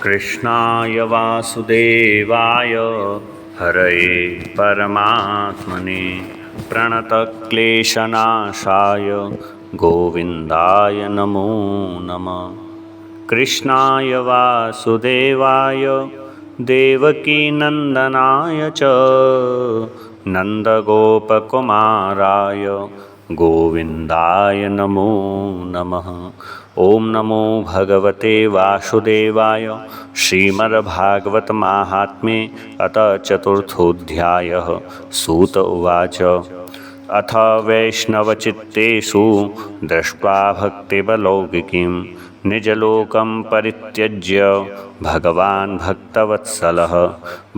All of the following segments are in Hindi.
कृष्णाय वासुदेवाय हरये परमात्मने प्रणतक्लेशनाशाय गोविन्दाय नमो नमः। कृष्णाय वासुदेवाय देवकीनन्दनाय च नन्दगोपकुमाराय गोविन्दाय नमो नमः। ॐ नमो भगवते वासुदेवाय। श्रीमद्भागवत माहात्म्ये अथ चतुर्थोऽध्यायः। सूत उवाच अथ वैष्णवचित्तेषु दृष्ट्वा भक्तिबलौकिकीं निजलोकं परित्यज्य भगवान् भक्तवत्सलः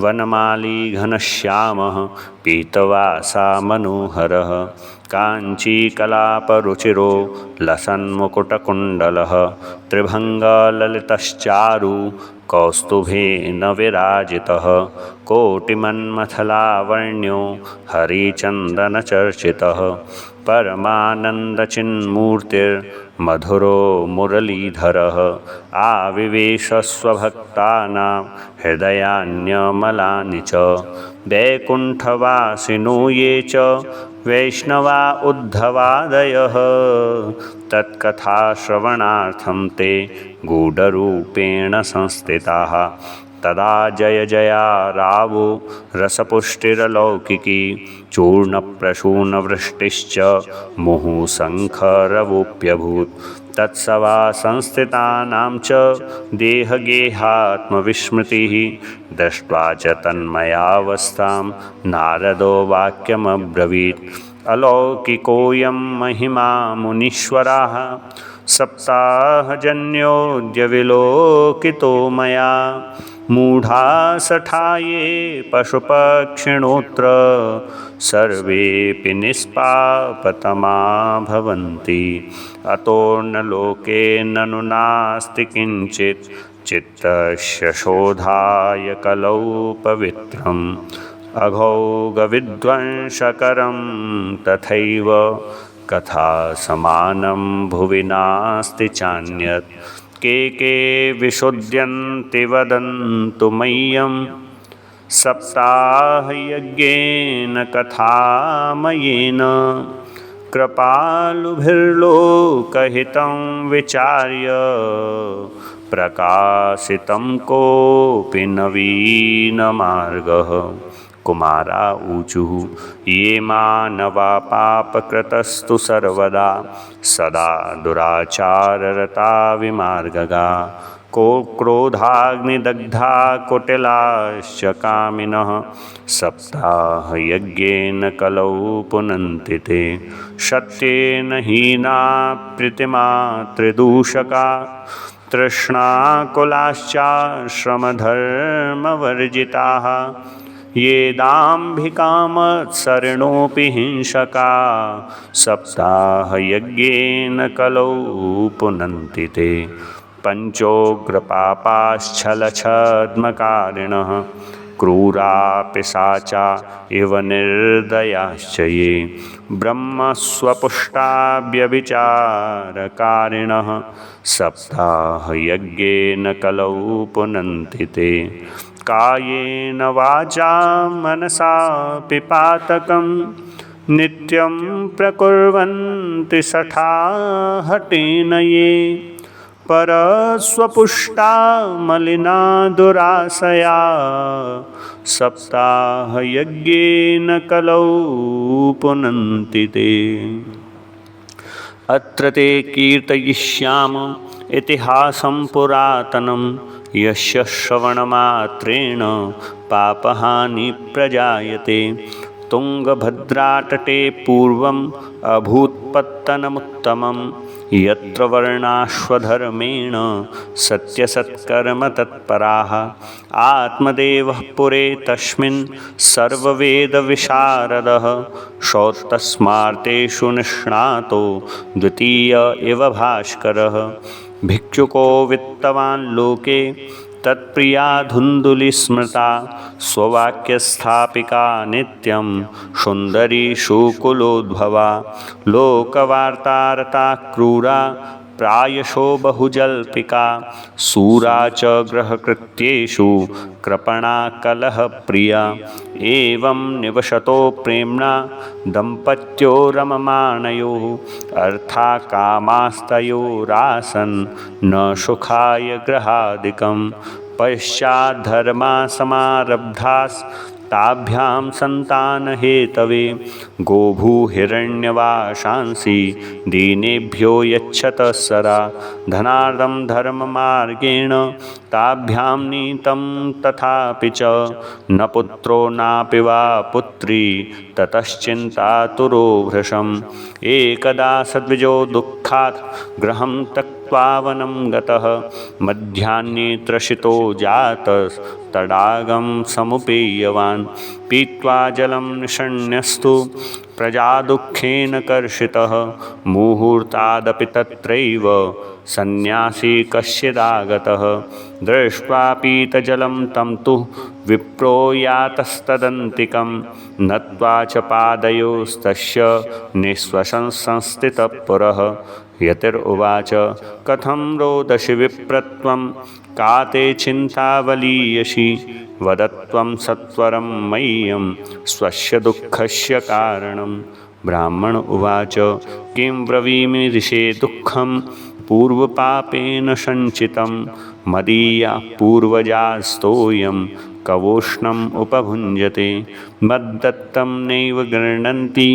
वनमाली घनश्यामः पीतवासा मनोहरः काञ्चीकलापरुचिरो लसन्मुकुटकुण्डलः त्रिभङ्गललितश्चारु कौस्तुभेन विराजितः कोटिमन्मथलावण्यो हरिचन्दनचर्चितः परमानन्दचिन्मूर्तिर्मधुरो मुरलीधरः आविवेश स्वभक्तानां हृदयान्यमलानि च वैकुण्ठवासिनो ये च वैष्णवा उद्धवादयः तत्कथाश्रवणार्थं ते गूढरूपेण संस्थिताः तदा जय जया रावो रसपुष्टिरलौकिकी चूर्णप्रसूनवृष्टिश्च मुहुशङ्खरवोऽप्यभूत् तत्सवा संस्थितानां च देहगेहात्मविस्मृतिः दृष्ट्वा च तन्मयावस्थां नारदो वाक्यमब्रवीत् अलौकिकोऽयं महिमा मुनीश्वराः सप्ताहजन्योऽद्य विलोकितो मया मूढासठाये पशुपक्षिणोऽत्र सर्वेऽपि निष्पापतमा भवन्ति अतो न लोके ननु नास्ति किञ्चित् चित्तस्य शोधाय कलौ पवित्रम् अघौगविध्वंसकरं तथैव कथा समानं भुवि नास्ति चान्यत् के विशोध्यन्ति वदन्तु मह्यं सप्ताहयज्ञेन कथामयेन कृपालुभिर्लोकहितं विचार्य प्रकाशितं कोऽपि नवीनमार्गः। कुमारा ऊचुः ये मानवा पापकृतस्तु सर्वदा सदा दुराचाररता विमार्गगा को क्रोधाग्निदग्धा कुटिलाश्च कामिनः सप्ताहयज्ञेन कलौ पुनन्ति ते सत्येन हीना प्रीतिमातृदूषका तृष्णाकुलाश्चाश्रमधर्मवर्जिताः ये दाम्भिकामत्सरिणोऽपि हिंसका सप्ताहयज्ञेन कलौ पुनन्ति ते पञ्चोग्रपापाश्छलछद्मकारिणः क्रूरा पिशाचा इव निर्दयाश्च ये ब्रह्मस्वपुष्टा व्यभिचारकारिणः सप्ताहयज्ञेन कलौ पुनन्ति ते कायेन वाचा मनसा पिपातकं नित्यं प्रकुर्वन्ति सठाहटेन ये परस्वपुष्टा मलिना दुराशया सप्ताहयज्ञेन कलौ पुनन्ति ते। अत्र ते कीर्तयिष्याम इतिहासं पुरातनं यस्य श्रवणमात्रेण पापहानि प्रजायते तुङ्गभद्रातटे पूर्वम् अभूत्पत्तनमुत्तमं यत्र वर्णाश्वधर्मेण सत्यसत्कर्मतत्पराः आत्मदेवः पुरे तस्मिन् सर्ववेदविशारदः श्रोतस्मार्तेषु निष्णातो द्वितीय इव भास्करः भिक्षुको वित्तवान् लोके तत्प्रिया धुन्दुलिस्मृता स्ववाक्यस्थापिका नित्यं सुन्दरी सुकुलोद्भवा लोकवार्तारता क्रूरा प्रायशो बहुजल्पिका सूरा च ग्रहकृत्येषु कृपणा कलहप्रिया एवं निवसतो प्रेम्णा दम्पत्यो रममाणयोः अर्था कामास्तयोरासन् न सुखाय ग्रहादिकं पश्चाद्धर्मा समारब्धास्ताभ्यां सन्तानहेतवे गोभूहिरण्यवाशांसि दीनेभ्यो यच्छतः सदा धनार्दं धर्ममार्गेण ताभ्यां नीतं तथापि च न पुत्रो नापि वा पुत्री ततश्चिन्तातुरो भृशम् एकदा सद्विजो दुःखात् गृहं त्यक्त्वा वनं गतः मध्याह्ने त्रसितो जातस्तडागं समुपेयवान् पीत्वा जलं निषण्यस्तु प्रजादुःखेन कर्षितः मुहूर्तादपि तत्रैव सन्न्यासी कश्चिदागतः दृष्ट्वा पीतजलं तं तु विप्रो यातस्तदन्तिकं नत्वा च पादयोस्तस्य निःश्वसंस्थितः पुरः यतिरुवाच कथं रोदसि विप्रत्वं का ते चिन्तावलीयसि वदत्वं सत्वरं मह्यं स्वस्य दुःखस्य कारणं ब्राह्मण उवाच किं ब्रवीमि ऋषे दुःखं पूर्वपापेन सञ्चितं मदीया पूर्वजास्तोऽयं कवोष्णम् उपभुञ्जते मद्दत्तं नैव गृह्णन्ति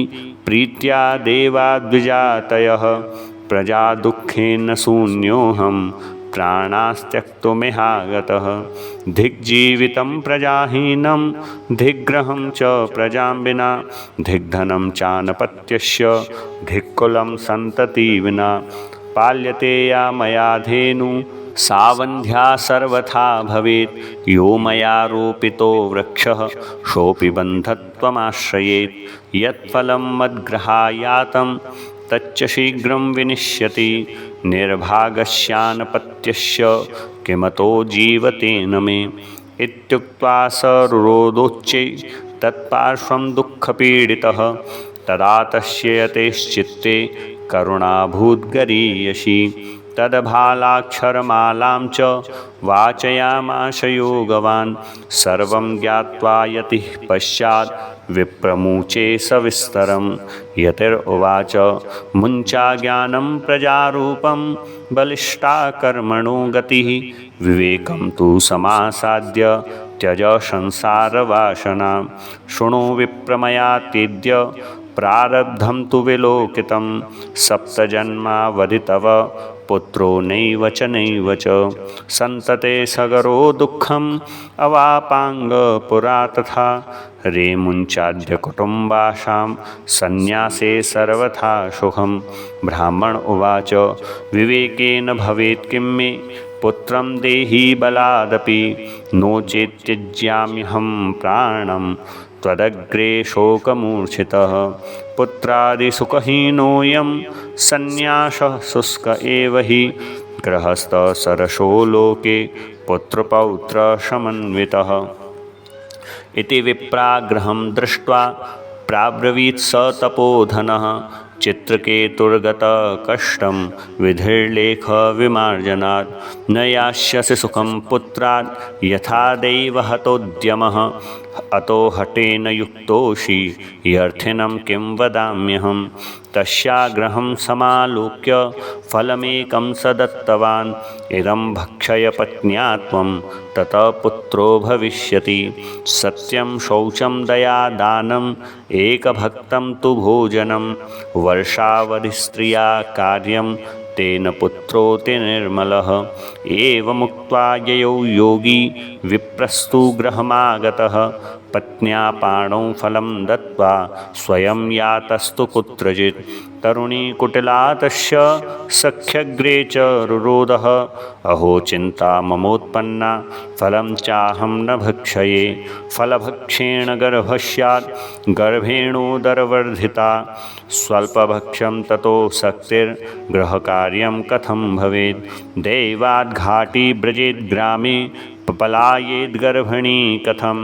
प्रीत्या देवाद्विजातयः प्रजादुःखेन शून्योऽहं प्राणास्त्यक्तुमिहागतः धिग्जीवितं प्रजाहीनं धिग्ग्रहं च प्रजां विना धिग्धनं चानपत्यस्य धिक्कुलं सन्तति विना पाल्यते या मया धेनु सावन्ध्या सर्वथा भवेत् यो मया रोपितो वृक्षः सोऽपि बन्धत्वमाश्रयेत् यत्फलं मद्गृहायातं तच्च शीघ्रं विनिश्यति निर्भागस्यानपत्यस्य किमतो जीवतेन मे इत्युक्त्वा स रुरोदोच्चै तत्पार्श्वं दुःखपीडितः तदा तस्य यतेश्चित्ते करुणाभूद्गरीयसी तद्भालाक्षरमालां च वाचयामाश योगवान् सर्वं ज्ञात्वा यतिः पश्चात् विप्रमुचे सविस्तरं यतिरुवाच मुञ्चा ज्ञानं प्रजारूपं बलिष्ठा कर्मणो गतिः विवेकं तु समासाद्य त्यज संसारवासनां शृणु विप्रमयात्यद्य प्रारब्धं तु विलोकितं सप्तजन्मावधि तव पुत्रो नैव च सन्तते सगरो दुःखम् अवापाङ्ग पुरा तथा रेमुञ्चाद्य कुटुम्बाशां सन्न्यासे सर्वथा सुखं ब्राह्मण उवाच विवेकेन भवेत् किं मे पुत्रं देहि बलादपि नो चेत् त्यज्याम्यहं प्राणं त्वदग्रे शोकमूर्छितः पुत्रादिसुखहीनोऽयं सन्न्यासः शुष्क एव हि गृहस्थसरसो लोके पुत्रपौत्रसमन्वितः इति विप्राग्रहं दृष्ट्वा प्राब्रवीत् स तपोधनः चित्रकेतुर्गतकष्टं विधिर्लेखविमार्जनात् न यास्यसि सुखं पुत्रात् यथा दैवहतोद्यमः अतो हठेन युक्तोषि ह्यर्थिनं किं वदाम्यहं तस्याग्रहं समालोक्य फलमेकं स दत्तवान् इदं भक्षय पत्न्या त्वं ततः पुत्रो भविष्यति सत्यं शौचं दया दानम् एकभक्तं तु भोजनं वर्षावधिस्त्रिया कार्यं तेन पुत्रोऽति निर्मलः एवमुक्त्वा ययौ योगी विप्रस्तु गृहमागतः पत्न्या पाणौ फलं दत्त्वा स्वयं यातस्तु कुत्रचित् तरुणी कुटिला तस्य सख्यग्रे च रुरोदः अहो चिन्ता ममोत्पन्ना फलं चाहं न भक्षये फलभक्षेण गर्भः स्यात् गर्भेणोदरवर्धिता स्वल्पभक्ष्यं ततो शक्तिर्गृहकार्यं कथं भवेत् दैवाद्घाटी व्रजेत् ग्रामे पलायेद् गर्भिणी कथं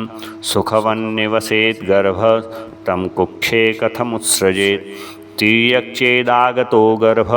सुखवन्निवसेत् गर्भ तं कुक्षे कथमुत्सृजेत् तिर्यक् चेदागतो गर्भ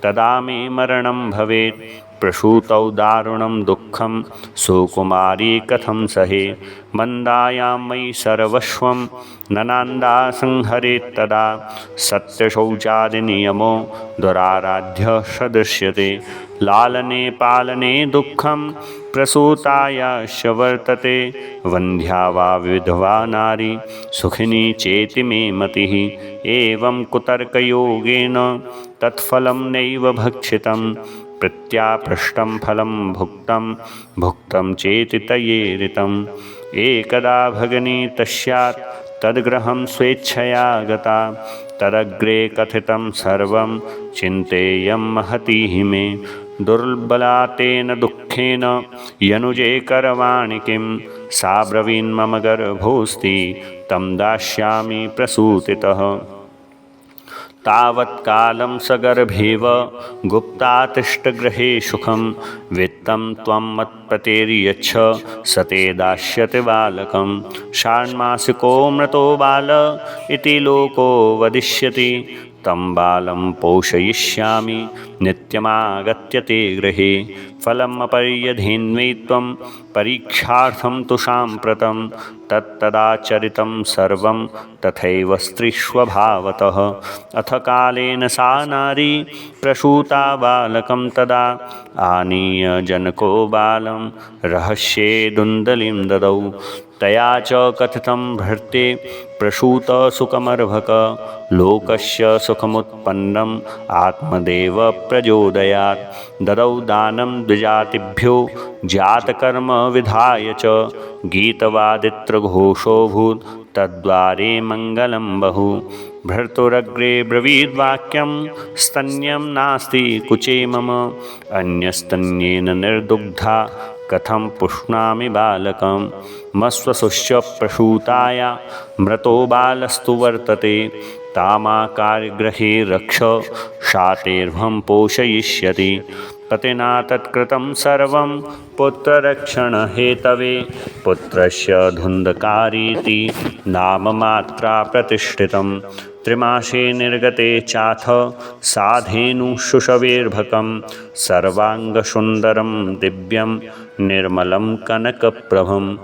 तदा मे मरणं भवेत्। प्रसूतौ दारुणं दुःखं सुकुमारी कथं सहे। मन्दायां मयि सर्वस्वं ननान्दा संहरेत् तदा। सत्यशौचादिनियमो दुराराध्य सदृश्यते। लालने पालने दुःखं प्रसूतायाश्च वर्तते। वन्ध्या वा विधवा नारी सुखिनी चेति मे मतिः। एवं कुतर्कयोगेन तत्फलं नैव भक्षितं। प्रत्यापृष्टं फलं भुक्तं चेति तयेरितम्। एकदा भगिनी तस्यात् तद्गृहं स्वेच्छया गता। तदग्रे कथितं सर्वं चिन्तेयं महती मे। दुर्बला तेन दुःखेन यनुजे करवाणि किं। सा ब्रवीन्मम गर्भोऽस्ति तं दास्यामि प्रसूतितः। तावत्कालं सगर्भेव गुप्तातिष्ठगृहे सुखं। वित्तं त्वं मत्पतेर्यच्छ स ते दास्यति बालकं। षाण्मासिको मृतो बाल इति लोको वदिष्यति। तं बालं पोषयिष्यामि नित्यमागत्य ते गृहे। फलमपर्यधेन्वै त्वं परीक्षार्थं तु साम्प्रतं। तत्तदाचरितं सर्वं तथैव स्त्रीष्वभावतः। अथ कालेन सा नारी प्रसूता बालकं तदा। आनीय जनको बालं रहस्ये दुन्दलिं ददौ। तया च कथितं भर्ते प्रसूतसुखमर्भक। लोकस्य सुखमुत्पन्नम् आत्मदेव प्रचोदयात्। ददौ दानं द्विजातिभ्यो जातकर्म विधाय च। गीतवादित्रघोषोऽभूत् तद्वारे मङ्गलं बहु। भर्तुरग्रे ब्रवीद्वाक्यं स्तन्यं नास्ति कुचे मम। अन्यस्तन्येन निर्दुग्धा कथं पुष्णामि बालकं। मस्वसुश्च प्रसूताया मृतो बालस्तु वर्तते। तामाकार्यगृहे रक्ष शातेर्भं पोषयिष्यति। पतिना तत्कृतं सर्वं पुत्ररक्षणहेतवे। पुत्रस्य धुन्धकारीति नाम मात्रा प्रतिष्ठितं। त्रिमासे निर्गते चाथ साधेनुशुशवेर्भकं। सर्वाङ्गसुन्दरं दिव्यं निर्मलं कनकप्रभं।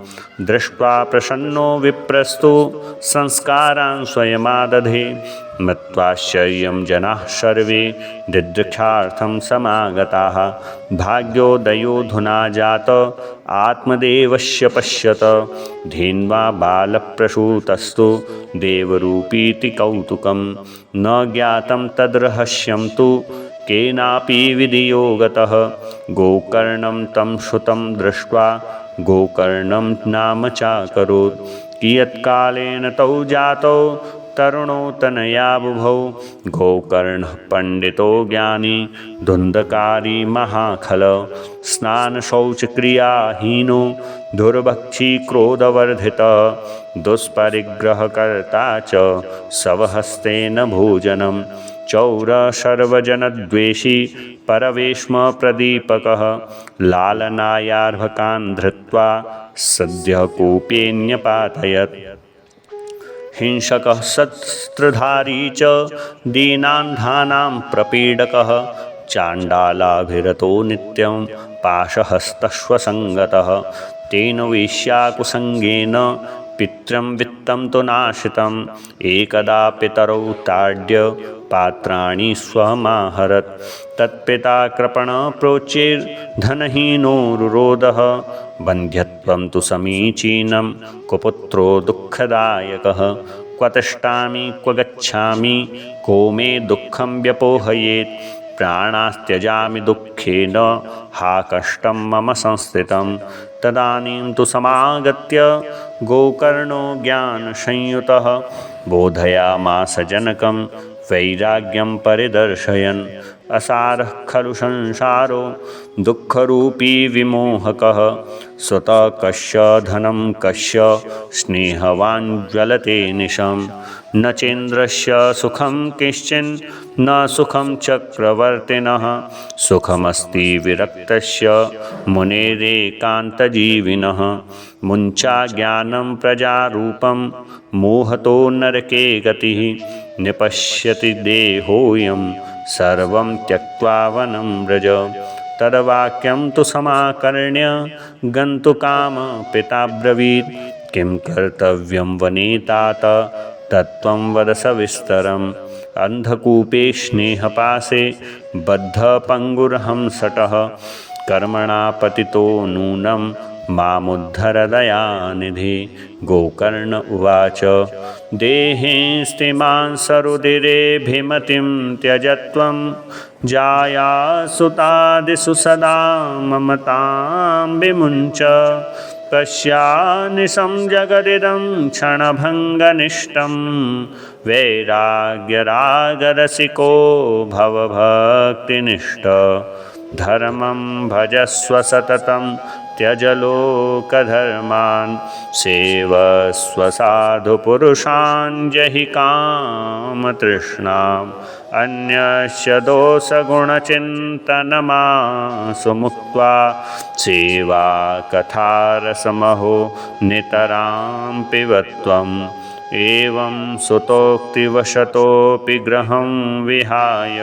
दृष्ट्वा प्रसन्नो विप्रस्तु संस्कारान् स्वयमादधे। मत्वाश्चर्यं जनाः सर्वे दिदृक्षार्थं समागताः। भाग्योदयोऽधुना जात आत्मदेवस्य पश्यत। धेन्वा बालप्रसूतस्तु देवरूपीति कौतुकं। न ज्ञातं तद्रहस्यं तु केनापि विधियो गतः। गोकर्णं तं श्रुतं दृष्ट्वा गोकर्णं नाम चाकरोत्। कियत्कालेन तौ जातौ तरुणौ तनया बुभौ। गोकर्णः पण्डितो ज्ञानी धुन्धकारी महाखल। स्नानशौचक्रियाहीनो दुर्भक्षी क्रोधवर्धितः। दुष्परिग्रहकर्ता च स्वहस्तेन भोजनं। चौर सर्वजनद्वेषी परवेश्मप्रदीपकः। लालनायार्भकान् धृत्वा सद्यः कूपेऽन्यपातयत्। हिंसकः शस्त्रधारी च दीनान्धानां प्रपीडकः। चाण्डालाभिरतो नित्यं पाशहस्तश्वसङ्गतः। तेन वेश्याकुसङ्गेन पित्रं वित्तं तु नाशितम्। एकदा पितरौ ताड्य पात्राणि स्वमाहरत्। तत्पिता कृपणप्रोच्चैर्धनहीनो रुरोदः। बन्ध्यत्वं तु समीचीनं कुपुत्रो दुःखदायकः। क्व तिष्ठामि क्व गच्छामि को मे दुःखं व्यपोहयेत्। प्राणास्त्यजामि दुःखेन हा कष्टं मम संस्थितं। तदानीं तु समागत्य गोकर्णो ज्ञानसंयुतः। बोधयामास जनकं वैराग्यं परिदर्शयन्। असारः खलु संसारो दुःखरूपी विमोहकः। स्वतः कस्य धनं कस्य स्नेहवान् ज्वलते निशम्। न चेन्द्रस्य सुखं किश्चिन् न सुखं चक्रवर्तिनः। सुखमस्ति विरक्तस्य मुनेरेकान्तजीविनः। मुञ्चा ज्ञानं प्रजारूपं मोहतो नरके गतिः। निपश्यति देहोऽयं सर्वं त्यक्त्वा वनं व्रज। तद्वाक्यं तु समाकर्ण्य गन्तुकामः ब्रवीत्। किं कर्तव्यं वने तात तत्त्वं वद सविस्तरम्। अन्धकूपे स्नेहपाशे बद्धपङ्गुरहं सटः कर्मणा पतितो नूनं मामुद्धर दयानिधि। गोकर्ण उवाच देहेस्तिमां सरुदिरेऽभिमतिं त्यजत्वं जायासुतादिषु सदा ममतां विमुञ्च। पश्यानिशं जगदिदं क्षणभङ्गनिष्ठं वैराग्यरागरसिको भवभक्तिनिष्ठ। धर्मं भजस्व सततं त्यज लोकधर्मान् सेवस्व साधुपुरुषान् जहि कामतृष्णाम्। अन्यस्य दोषगुणचिन्तनमासु मुक्त्वा सेवा कथारसमहो नितरां पिबत्वम्। एवं सुतोक्तिवशतोऽपि गृहं विहाय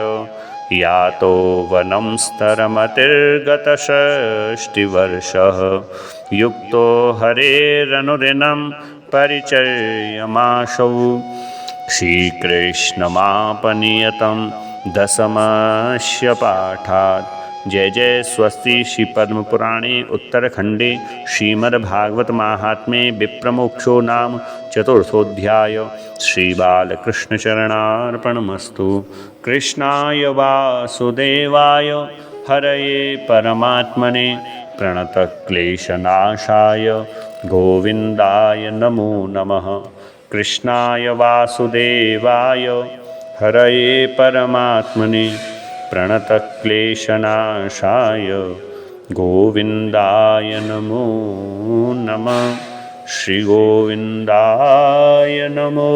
यातो वनं स्तरमतिर्गतषष्टिवर्षः। युक्तो हरेरनुदिनं परिचर्यमाशौ श्रीकृष्णमापनियतं दशमस्य पाठात्। जय जय स्वस्ति। श्री पद्मपुराणे उत्तरखंडे श्रीमद्भागवत महात्म्ये विप्रमोक्षो नाम चतुर्थोऽध्याय। श्री बालकृष्ण चरणार्पणमस्तु। कृष्णाय वासुदेवाय हरये परमात्मने प्रणतक्लेशनाशाय गोविन्दाय नमो नमः। कृष्णाय वासुदेवाय हरये परमात्मने प्रणतक्लेशनाशाय गोविन्दाय नमो नमः। श्री गोविन्दाय नमो